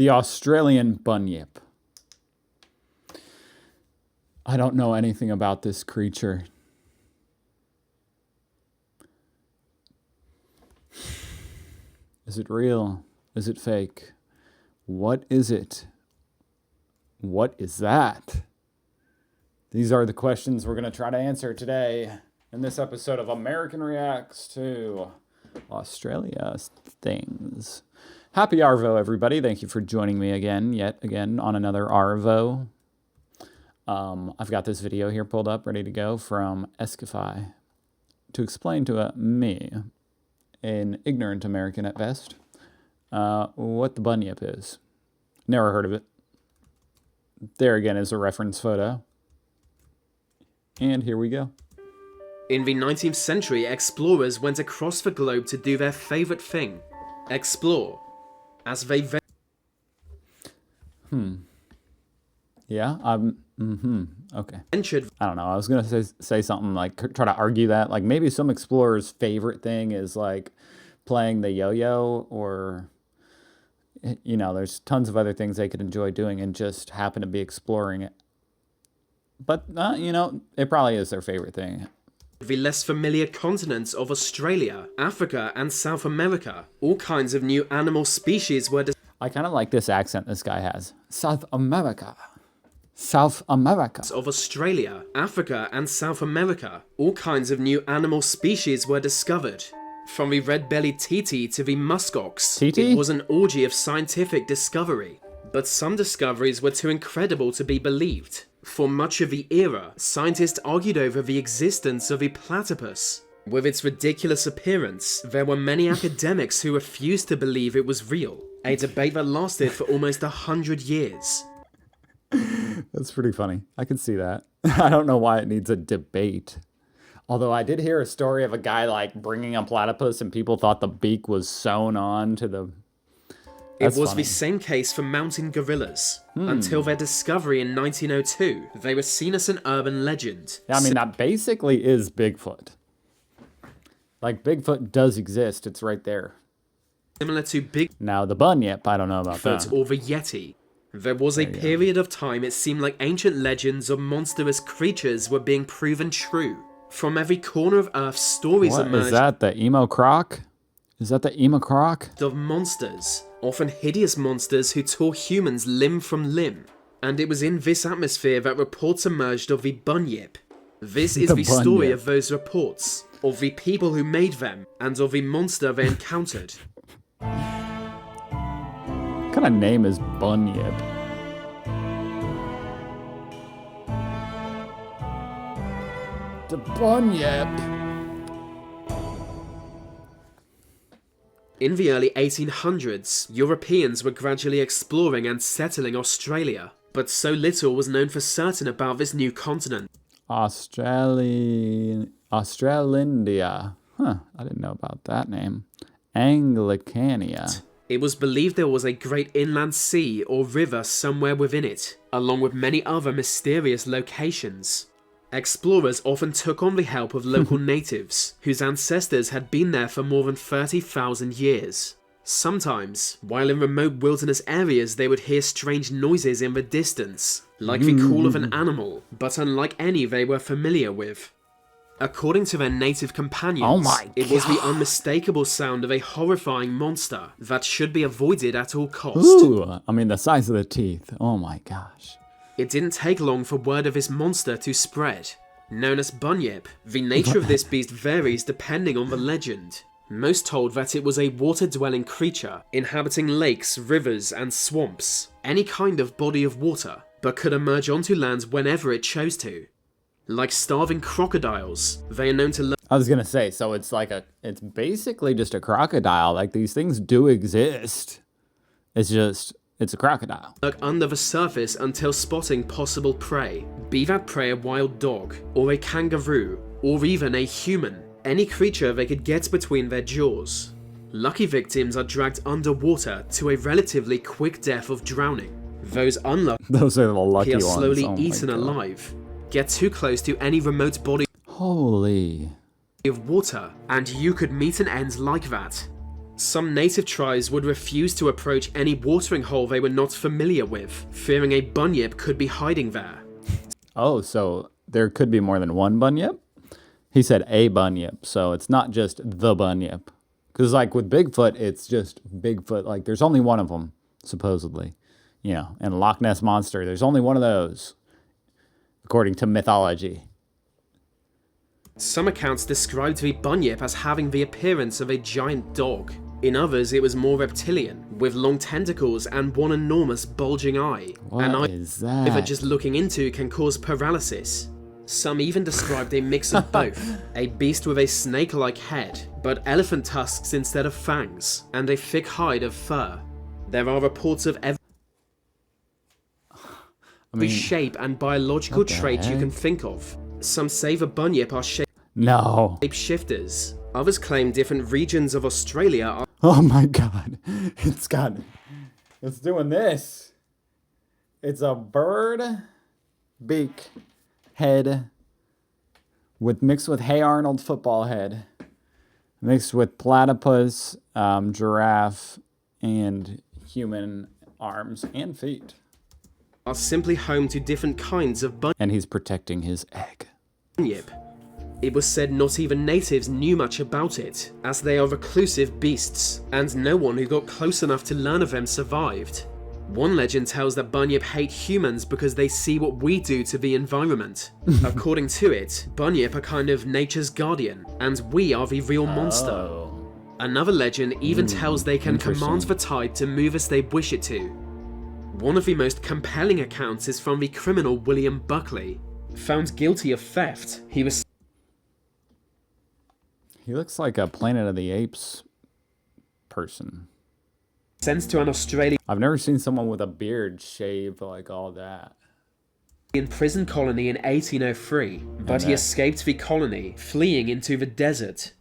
The Australian bunyip. I don't know anything about this creature. Is it real? Is it fake? What is it? What is that? These are the questions we're going to try to answer today in this episode of American Reacts to Australia's Things. Happy Arvo, everybody. Thank you for joining me yet again on another Arvo. I've got this video here pulled up, ready to go from Escify to explain to me, an ignorant American at best, what the bunyip is. Never heard of it. There again is a reference photo. And here we go. In the 19th century, explorers went across the globe to do their favorite thing, explore. As they Yeah, okay. ventured, I don't know. I was going to say something like, try to argue that. Like, maybe some explorer's favorite thing is, like, playing the yo-yo or, you know, there's tons of other things they could enjoy doing and just happen to be exploring it. But, you know, it probably is their favorite thing. the less familiar continents of Australia, Africa, and South America. All kinds of new animal species were I kind of like this accent this guy has. South America. South America. of Australia, Africa, and South America. All kinds of new animal species were discovered. From the red-bellied titi to the muskox, Titi? it was an orgy of scientific discovery. But some discoveries were too incredible to be believed. For much of the era, scientists argued over the existence of the platypus. With its ridiculous appearance, there were many academics who refused to believe it was real, a debate that lasted for almost 100 years. That's pretty funny. I can see that. I don't know why it needs a debate. Although I did hear a story of a guy like bringing a platypus and people thought the beak was sewn on to the... That's It was funny. the same case for mountain gorillas. Until their discovery in 1902, they were seen as an urban legend. Yeah, I mean, that basically is Bigfoot. Like, Bigfoot does exist. It's right there. Similar to Bigfoot Now, the bunyip, I don't know about that. or the YETI. There was a period of time it seemed like ancient legends of monstrous creatures were being proven true. From every corner of Earth, stories What emerged is that? The emo croc? Is that the emo croc? of monsters, often hideous monsters who tore humans limb from limb. And it was in this atmosphere that reports emerged of the bunyip. This is the story bunyip. of those reports, of the people who made them, and of the monster they encountered. What kind of name is bunyip? The bunyip. In the early 1800s, Europeans were gradually exploring and settling Australia, but so little was known for certain about this new continent. Australindia. Huh, I didn't know about that name. Anglicania. It was believed there was a great inland sea or river somewhere within it, along with many other mysterious locations. Explorers often took on the help of local natives, whose ancestors had been there for more than 30,000 years. Sometimes, while in remote wilderness areas, they would hear strange noises in the distance, like the call of an animal, but unlike any they were familiar with. According to their native companions, it was the unmistakable sound of a horrifying monster that should be avoided at all cost. Ooh, I mean the size of the teeth. Oh my gosh. It didn't take long for word of this monster to spread. Known as bunyip, the nature of this beast varies depending on the legend. Most told that it was a water-dwelling creature, inhabiting lakes, rivers, and swamps, any kind of body of water, but could emerge onto land whenever it chose to. Like starving crocodiles, they are known to I was gonna say, so it's like it's basically just a crocodile. Like, these things do exist. It's a crocodile. lurk under the surface until spotting possible prey, be that prey a wild dog, or a kangaroo, or even a human, any creature they could get between their jaws. Lucky victims are dragged underwater to a relatively quick death of drowning. Those unlucky Those are the lucky are ones. slowly Oh my eaten God. alive. Get too close to any remote body Holy. of water, and you could meet an end like that. Some native tribes would refuse to approach any watering hole they were not familiar with, fearing a bunyip could be hiding there. Oh, so there could be more than one bunyip? He said a bunyip, so it's not just the bunyip. Because like with Bigfoot, it's just Bigfoot. Like there's only one of them, supposedly. You know, and Loch Ness Monster, there's only one of those, according to mythology. Some accounts described the bunyip as having the appearance of a giant dog. In others, it was more reptilian, with long tentacles and one enormous bulging eye. What is that? If just looking into can cause paralysis. Some even described a mix of both, a beast with a snake-like head, but elephant tusks instead of fangs, and a thick hide of fur. There are reports of every shape and biological trait you can think of. Some say the bunyip are shapeshifters. Others claim different regions of Australia are... Oh my god. It's doing this. It's a bird beak head mixed with Hey Arnold football head. Mixed with platypus, giraffe, and human arms and feet. Are simply home to different kinds of bunyip. And he's protecting his egg. It was said not even natives knew much about it, as they are reclusive beasts, and no one who got close enough to learn of them survived. One legend tells that bunyip hate humans because they see what we do to the environment. According to it, bunyip are kind of nature's guardian, and we are the real monster. Oh. Another legend even tells they can command the tide to move as they wish it to. One of the most compelling accounts is from the criminal William Buckley. Found guilty of theft, he looks like a Planet of the Apes person. sent to an Australian I've never seen someone with a beard shave like all that. prison colony in 1803, but he escaped the colony, fleeing into the desert.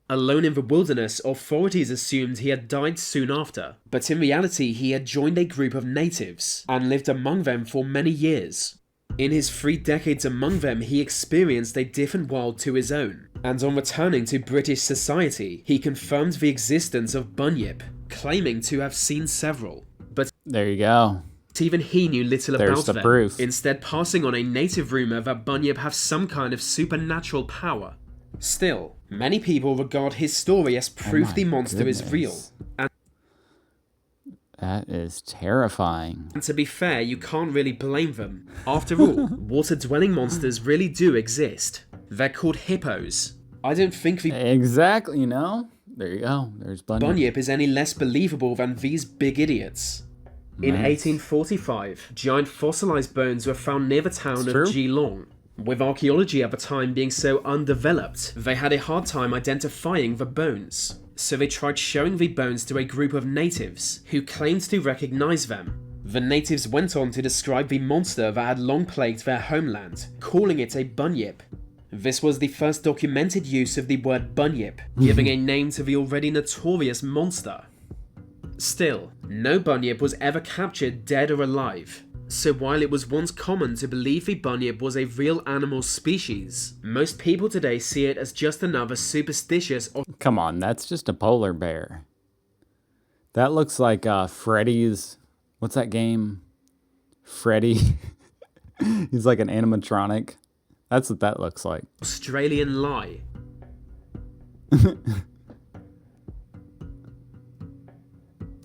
Alone in the wilderness, authorities assumed he had died soon after, but in reality he had joined a group of natives and lived among them for many years. In his 3 decades among them, he experienced a different world to his own, and on returning to British society, he confirmed the existence of bunyip, claiming to have seen several. But there you go. Even he knew little There's about the them, proof. instead passing on a native rumour that bunyip have some kind of supernatural power. Still, many people regard his story as proof the monster is real. That is terrifying. And to be fair, you can't really blame them. After all, water-dwelling monsters really do exist. They're called hippos. I don't think the Exactly, you know? There you go. There's bunyip is any less believable than these big idiots. In 1845, giant fossilized bones were found near the town of Geelong. With archaeology at the time being so undeveloped, they had a hard time identifying the bones. So they tried showing the bones to a group of natives, who claimed to recognize them. The natives went on to describe the monster that had long plagued their homeland, calling it a bunyip. This was the first documented use of the word bunyip, giving a name to the already notorious monster. Still, no bunyip was ever captured dead or alive. So while it was once common to believe the bunyip was a real animal species, most people today see it as just another superstitious or... Come on, that's just a polar bear. That looks like Freddy's... What's that game? Freddy. He's like an animatronic. That's what that looks like. Australian lie.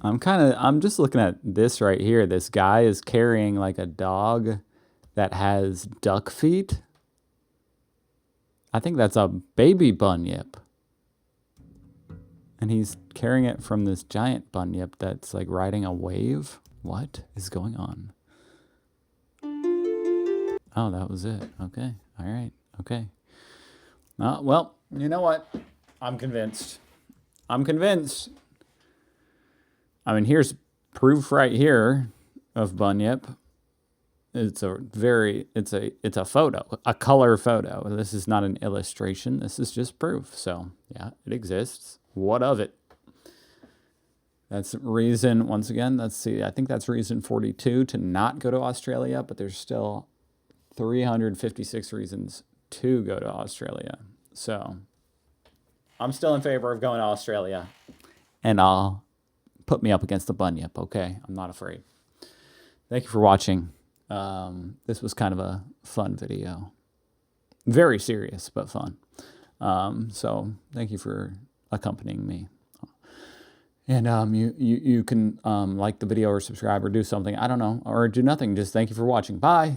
I'm just looking at this right here. This guy is carrying like a dog that has duck feet. I think that's a baby bunyip. And he's carrying it from this giant bunyip that's like riding a wave. What is going on? Oh, that was it. Okay. All right. Okay. Well, you know what? I'm convinced. I mean, here's proof right here of bunyip. It's a photo, a color photo. This is not an illustration. This is just proof. So yeah, it exists. What of it? That's reason, once again, let's see. I think that's reason 42 to not go to Australia, but there's still 356 reasons to go to Australia. So I'm still in favor of going to Australia. and I'll put me up against the bunyip, okay? I'm not afraid. Thank you for watching. This was kind of a fun video. Very serious, but fun. So thank you for accompanying me. And you can like the video or subscribe or do something. I don't know. Or do nothing. Just thank you for watching. Bye.